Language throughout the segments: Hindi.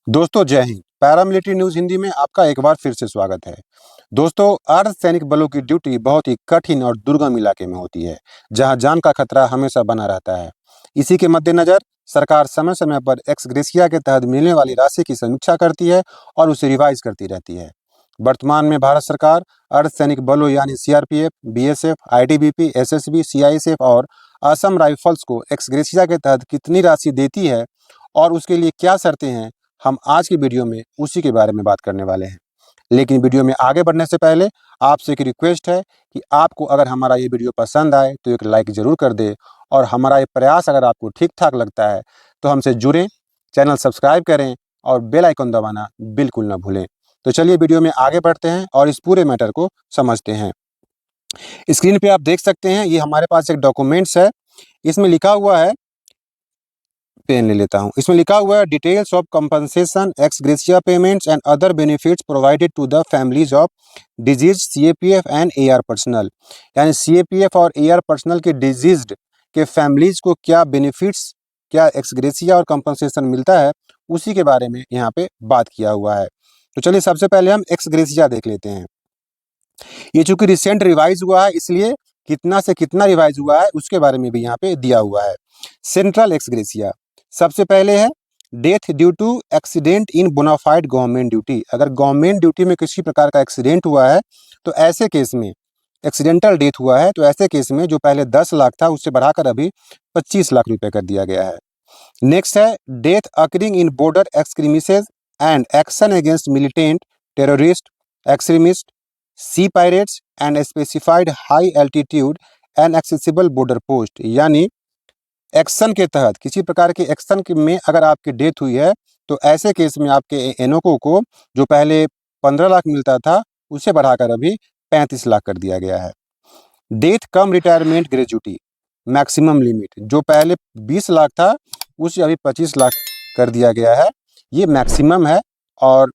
दोस्तों जय हिंद। पैरामिलिट्री न्यूज हिंदी में आपका एक बार फिर से स्वागत है। दोस्तों, अर्धसैनिक बलों की ड्यूटी बहुत ही कठिन और दुर्गम इलाके में होती है, जहां जान का खतरा हमेशा बना रहता है। इसी के मद्देनजर सरकार समय समय पर एक्स ग्रेशिया के तहत मिलने वाली राशि की समीक्षा करती है और उसे रिवाइज करती रहती है। वर्तमान में भारत सरकार अर्धसैनिक बलों यानी CRPF, BSF, ITBP, SSB, CISF और असम राइफल्स को एक्स ग्रेशिया के तहत कितनी राशि देती है और उसके लिए क्या शर्तें हैं, हम आज की वीडियो में उसी के बारे में बात करने वाले हैं। लेकिन वीडियो में आगे बढ़ने से पहले आपसे एक रिक्वेस्ट है कि आपको अगर हमारा ये वीडियो पसंद आए तो एक लाइक ज़रूर कर दें, और हमारा ये प्रयास अगर आपको ठीक-ठाक लगता है तो हमसे जुड़ें, चैनल सब्सक्राइब करें और बेल आइकन दबाना बिल्कुल ना भूलें। तो चलिए वीडियो में आगे बढ़ते हैं और इस पूरे मैटर को समझते हैं। स्क्रीन पे आप देख सकते हैं, ये हमारे पास एक डॉक्यूमेंट्स है। इसमें लिखा हुआ है, पेन ले लेता हूँ। इसमें लिखा हुआ है details of compensation, ex gratia payments and other benefits provided to the families of deceased CAPF and AR personnel. यानी सीएपीएफ और एआर पर्सनल के डिजीज्ड के फैमिलीज को क्या बेनिफिट्स, क्या एक्स ग्रेशिया और कंपनसेशन मिलता है, उसी के बारे में यहाँ पे बात किया हुआ है। तो चलिए सबसे पहले हम एक्स ग्रेशिया देख लेते हैं। ये चूंकि रिसेंट रिवाइज हुआ है, इसलिए कितना से कितना रिवाइज हुआ है उसके बारे में भी यहाँ पे दिया हुआ है। सेंट्रल एक्स ग्रेशिया सबसे पहले है death due to accident in bona fide government duty. अगर गवर्नमेंट ड्यूटी में किसी प्रकार का एक्सीडेंट हुआ है तो ऐसे केस में, एक्सीडेंटल डेथ हुआ है तो ऐसे केस में जो पहले 10 लाख था उससे बढ़ाकर अभी 25 लाख रुपए कर दिया गया है। नेक्स्ट है death occurring in border extremisms and action against militant, terrorist, extremist, sea pirates and specified high altitude and accessible border post. यानी एक्शन के तहत, किसी प्रकार के एक्शन में अगर आपकी डेथ हुई है तो ऐसे केस में आपके एनओको को जो पहले 15 लाख मिलता था उसे बढ़ाकर अभी 35 लाख कर दिया गया है। डेथ कम रिटायरमेंट ग्रेजुटी मैक्सिमम लिमिट, जो पहले 20 लाख था उसे अभी 25 लाख कर दिया गया है। ये मैक्सिमम है और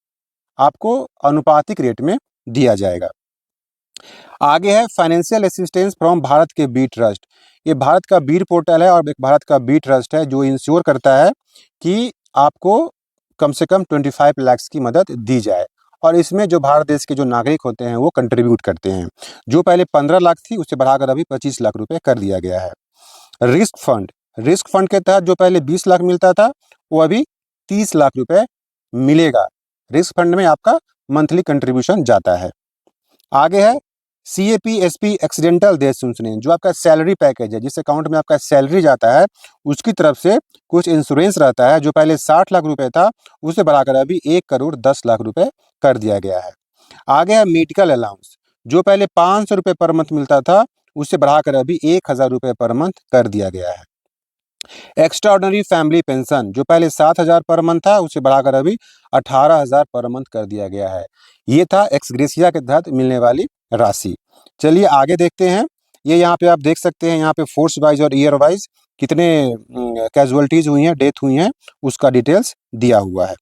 आपको अनुपातिक रेट में दिया जाएगा। आगे है फाइनेंशियल असिस्टेंस फ्रॉम भारत के बी ट्रस्ट। ये भारत का बीर पोर्टल है और एक भारत का बी ट्रस्ट है जो इंश्योर करता है कि आपको कम से कम 25 लाख की मदद दी जाए, और इसमें जो भारत देश के जो नागरिक होते हैं वो कंट्रीब्यूट करते हैं। जो पहले 15 लाख थी उसे बढ़ाकर अभी 25 लाख रुपए कर दिया गया है। रिस्क फंड के तहत जो पहले 20 लाख मिलता था वो अभी 30 लाख रुपए मिलेगा। रिस्क फंड में आपका मंथली कंट्रीब्यूशन जाता है। आगे है सीएपीएसपी एक्सीडेंटल डेथ इंश्योरेंस, जो आपका सैलरी पैकेज है, जिस अकाउंट में आपका सैलरी जाता है उसकी तरफ से कुछ इंश्योरेंस रहता है। जो पहले 60 लाख रुपए था उसे बढ़ाकर अभी 1 करोड़ 10 लाख रुपए कर दिया गया है। आगे है मेडिकल अलाउंस, जो पहले 500 रुपये पर मंथ मिलता था उसे बढ़ाकर अभी 1000 रुपये पर मंथ कर दिया गया है। एक्स्ट्रा ऑर्डिनरी फैमिली पेंशन, जो पहले 7000 पर मंथ था उसे बढ़ाकर अभी 18000 पर मंथ कर दिया गया है। ये था एक्स ग्रेशिया के तहत मिलने वाली राशि। चलिए आगे देखते हैं। ये यहाँ पे आप देख सकते हैं, यहाँ पे फोर्स वाइज और ईयर वाइज कितने कैजुअलिटीज हुई हैं, डेथ हुई हैं, उसका डिटेल्स दिया हुआ है।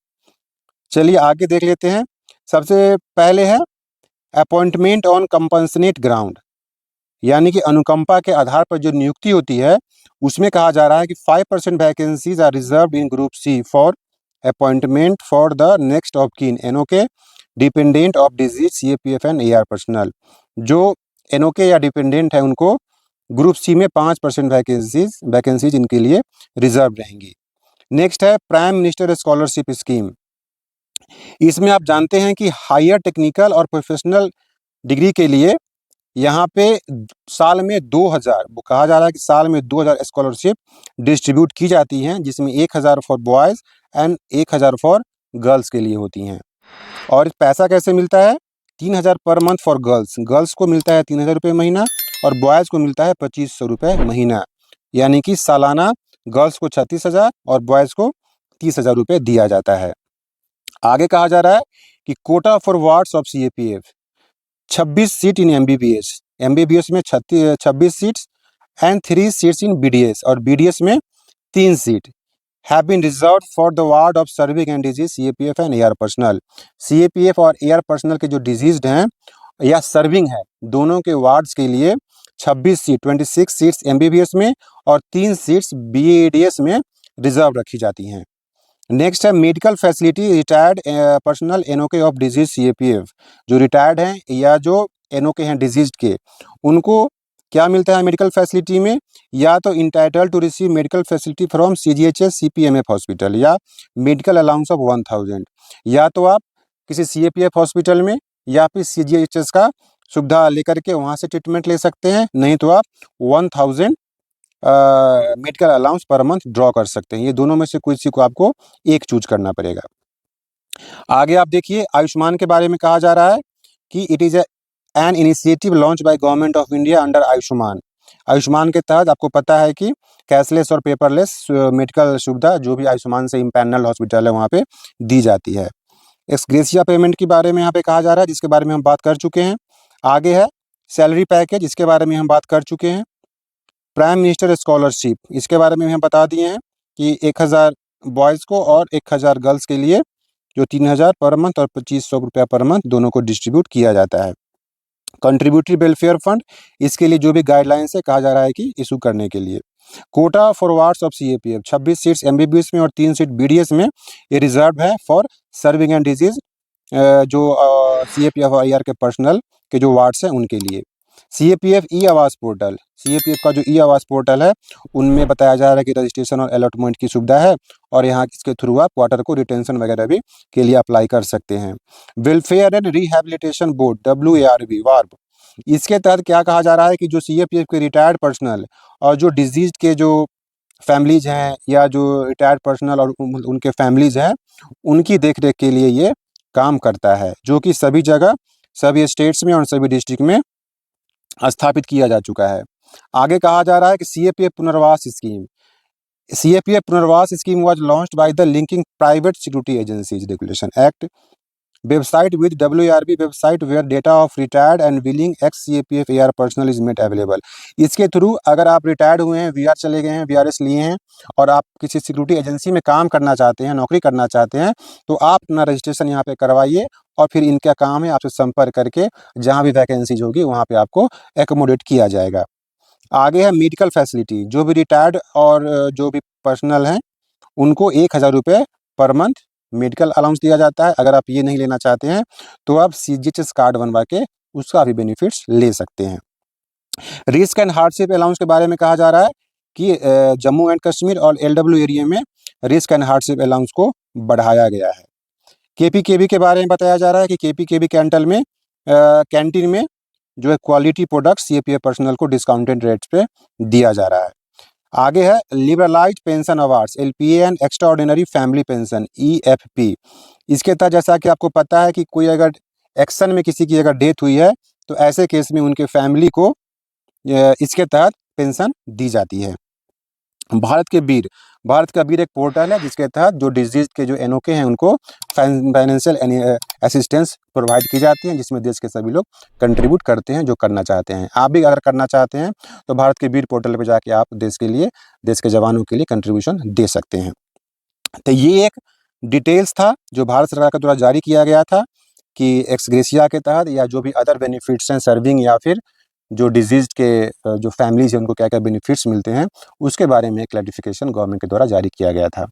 चलिए आगे देख लेते हैं। सबसे पहले है अपॉइंटमेंट ऑन कंपनसेट ग्राउंड, यानी कि अनुकंपा के आधार पर जो नियुक्ति होती है उसमें कहा जा रहा है कि 5% vacancies are reserved in group C for appointment for the next of kin NOK dependent of deceased CAPF and AR personnel. जो एनओके या डिपेंडेंट है उनको ग्रुप सी में 5% वैकेंसीज इनके लिए रिजर्व रहेंगी। नेक्स्ट है प्राइम मिनिस्टर स्कॉलरशिप स्कीम। इसमें आप जानते हैं कि हायर टेक्निकल और प्रोफेशनल डिग्री के लिए यहाँ पे साल में 2000, कहा जा रहा है कि साल में 2000 स्कॉलरशिप डिस्ट्रीब्यूट की जाती हैं, जिसमें 1000 for boys and 1000 for girls के लिए होती हैं। और पैसा कैसे मिलता है? 3000 पर मंथ फॉर गर्ल्स को मिलता है 3000 रुपये महीना और बॉयज़ को मिलता है 2500 रुपये महीना। यानी कि सालाना गर्ल्स को 36,000 और बॉयज़ को 30,000 रुपये दिया जाता है। आगे कहा जा रहा है कि quota for wards of CAPF 26 seat in MBBS में 26 seats and 3 seats in BDS, और बीडीएस में 3 seat have been reserved for the ward of serving and deceased CAPF and AR personnel. CAPF और एआर पर्सनल के जो डिजीज्ड हैं या सर्विंग है, दोनों के वार्ड्स के लिए 26 सीट्स एमबीबीएस में और 3 सीट्स बीडीएस में रिजर्व रखी जाती हैं। नेक्स्ट है medical facility retired personal NOK of deceased CAPF. जो रिटायर्ड हैं या जो एनओके हैं डिजीज के, उनको क्या मिलता है मेडिकल फैसिलिटी में? या तो entitle to receive medical facility from CGHS CPMF hospital, or medical allowance of 1000। या तो आप किसी सीएपीएफ हॉस्पिटल में या फिर सीजीएचएस का सुविधा लेकर के वहाँ से ट्रीटमेंट ले सकते हैं, नहीं तो आप 1000 medical allowance per month draw कर सकते हैं। ये दोनों में से किसी को आपको एक चूज करना पड़ेगा। आगे आप देखिए, आयुष्मान के बारे में कहा जा रहा है कि it is an initiative launch by government of India under Ayushman. Ayushman के तहत आपको पता है कि कैशलेस और पेपरलेस मेडिकल सुविधा जो भी आयुष्मान से इम्पैनल हॉस्पिटल है वहाँ पे दी जाती है। एक्स ग्रेशिया पेमेंट के बारे में यहाँ पे कहा जा रहा है, जिसके बारे में हम बात कर चुके हैं। आगे है सैलरी पैकेज, इसके बारे में हम बात कर चुके हैं। प्राइम मिनिस्टर स्कॉलरशिप, इसके बारे में हम बता दिए हैं कि 1000 बॉयज़ को और 1000 गर्ल्स के लिए जो 3000 पर मंथ और 2500 रुपया पर मंथ दोनों को डिस्ट्रीब्यूट किया जाता है। कंट्रीब्यूटरी वेलफेयर फंड, इसके लिए जो भी गाइडलाइंस है कहा जा रहा है कि इशू करने के लिए। Quota for wards of CAPF, 26 seats MBBS में और 3 सीट बीडीएस में ये रिजर्व है फॉर सर्विंग एंड डिजीज, जो सीएपीएफ आईआर के पर्सनल के जो वार्ड्स हैं उनके लिए। सीएपीएफ ई आवास पोर्टल, सीएपीएफ का जो ई आवास पोर्टल है उनमें बताया जा रहा है कि रजिस्ट्रेशन और अलॉटमेंट की सुविधा है, और यहाँ इसके थ्रू आप क्वार्टर को रिटेंशन वगैरह भी के लिए अप्लाई कर सकते हैं। Welfare and rehabilitation board WARB वार्ब, इसके तहत क्या कहा जा रहा है कि जो सीएपीएफ के रिटायर्ड पर्सनल और जो डिजीज के जो फैमिलीज हैं या जो रिटायर्ड पर्सनल और उनके फैमिलीज हैं, उनकी देखरेख के लिए ये काम करता है, जो कि सभी जगह सभी स्टेट्स में और सभी डिस्ट्रिक्ट में स्थापित किया जा चुका है। आगे कहा जा रहा है कि CAPF Punarvas scheme, CAPF Punarvas scheme was launched by the linking private security agencies regulation act website with WARB website where data of retired and willing ex CAPF AR personnel is made available. इसके थ्रू अगर आप रिटायर्ड हुए हैं, वीआर चले गए हैं, वीआरएस लिए हैं और आप किसी सिक्योरिटी एजेंसी में काम करना चाहते हैं, नौकरी करना चाहते हैं, तो आप अपना रजिस्ट्रेशन यहाँ पे करवाइए और फिर इनका काम है आपसे संपर्क करके जहाँ भी वैकेंसीज होगी वहाँ पे आपको एकोमोडेट किया जाएगा। आगे है मेडिकल फैसिलिटी, जो भी रिटायर्ड और जो भी पर्सनल हैं उनको 1000 रुपये पर मंथ मेडिकल अलाउंस दिया जाता है। अगर आप ये नहीं लेना चाहते हैं तो आप सीजीएचएस कार्ड बनवा के उसका भी बेनिफिट्स ले सकते हैं। रिस्क एंड हार्डशिप अलाउंस के बारे में कहा जा रहा है कि जम्मू एंड कश्मीर और LW एरिया में रिस्क एंड हार्डशिप अलाउंस को बढ़ाया गया है। KPKB के बारे में बताया जा रहा है कि KPKB कैंटीन में जो है क्वालिटी प्रोडक्ट सीएपीएफ पर्सनल को डिस्काउंटेड रेट्स पे दिया जा रहा है। आगे है liberalised pension awards LPA and extra ordinary family pension EFP। इसके तहत जैसा कि आपको पता है कि कोई अगर एक्शन में किसी की अगर डेथ हुई है तो ऐसे केस में उनके फैमिली को इसके तहत पेंशन दी जाती है। भारत का वीर एक पोर्टल है जिसके तहत जो डिजीज के जो एनओके हैं उनको फाइनेंशियल असिस्टेंस प्रोवाइड की जाती है, जिसमें देश के सभी लोग कंट्रीब्यूट करते हैं जो करना चाहते हैं। आप भी अगर करना चाहते हैं तो भारत के वीर पोर्टल पर जाके आप देश के जवानों के लिए कंट्रीब्यूशन दे सकते हैं। तो ये एक डिटेल्स था जो भारत सरकार के द्वारा जारी किया गया था कि एक्स ग्रेशिया के तहत या जो भी अदर बेनिफिट्स हैं सर्विंग या फिर जो डिजीज के जो फैमिलीज हैं उनको क्या क्या बेनिफिट्स मिलते हैं, उसके बारे में क्लैरिफिकेशन गवर्नमेंट के द्वारा जारी किया गया था।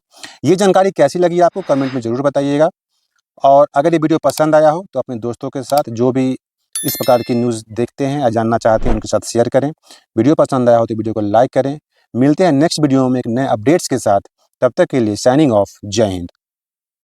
ये जानकारी कैसी लगी आपको कमेंट में ज़रूर बताइएगा, और अगर ये वीडियो पसंद आया हो तो अपने दोस्तों के साथ जो भी इस प्रकार की न्यूज़ देखते हैं या जानना चाहते हैं उनके साथ शेयर करें। वीडियो पसंद आया हो तो वीडियो को लाइक करें। मिलते हैं नेक्स्ट वीडियो में एक नए अपडेट्स के साथ, तब तक के लिए साइनिंग ऑफ। जय हिंद।